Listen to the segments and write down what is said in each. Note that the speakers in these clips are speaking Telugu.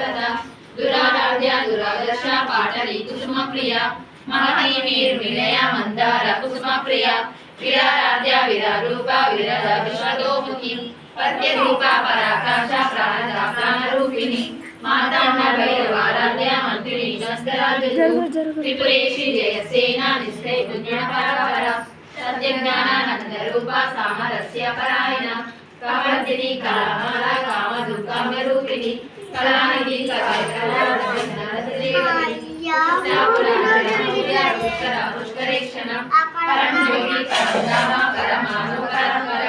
దుర్లత దురారాధ్య దురాదర్శ పాటలి కుసుమ ప్రియ మహనీయ నిర్మిలయ మందార కుసుమ ప్రియ విరారాధ్య విరారూప విరద విశ్వతోముఖి పద్యరూప పరాకాశ ప్రాణద ప్రాణరూపిణి మాతాండ భైరవారాధ్య మంత్రిని త్రిపురేషి జయసేన నిశ్చయ పుణ్య పరపర సత్యజ్ఞానానంద రూప సామరస్య పరాయణ కామర్దిని కళామాల కామ దుర్గామ్య రూపిణి కళానిధి పుష్కరేక్షణ పరం జ్యోతి పరంధామ పరమాను పరంపర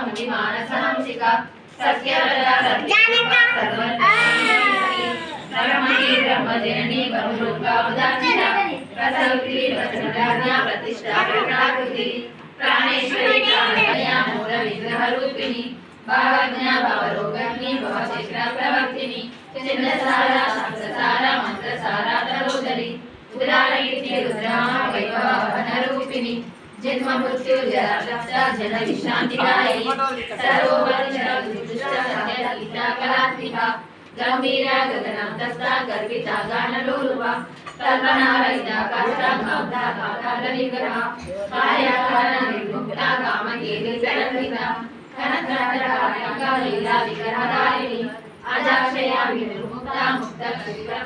ముని మానస హంసిక సత్యరథ బ్రహ్మజనని బహురూపా ఉదాసిత ప్రసవిత్రి వచనరాజ్ఞా ప్రతిష్టా ప్రకృతి ప్రాణేశ్వరి ప్రాణమయ మూల విగ్రహ రూపిణి భావజ్ఞ భవరోగగ్ని భవచక్ర ప్రవర్తిని చంద్రసార శాస్త్రసార మంత్రసార తరోదరి ఉదారయితి రుద్రామ వైభవన రూపిణి జన్మ మృత్యు జర జన విశ్రాంతిదాయి సరోవర దుష్ట సత్య కళాత్మిక గంభీర గగనంతస్థ గర్భిత గానలోలువ కల్పనారహిత కష్ట కౌత కాకాల విగ్రహ కార్యకారణ నిర్ముక్త కామకేలి సరంగిత కనకరకారక లీలా విగ్రహధారిణి అజాక్షయ విముక్త ముక్త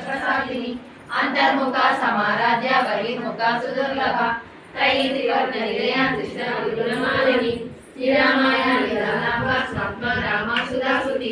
ప్రసాదిని అంతర్ముఖ సమారాధ్య బహిర్ముఖ సుదుర్లభ త్రయీ త్రివర్ణ నిలయ కృష్ణ విగుణమాలిని నిరామాయ నిరాలాభ స్వప్న రామ సుధాసుతి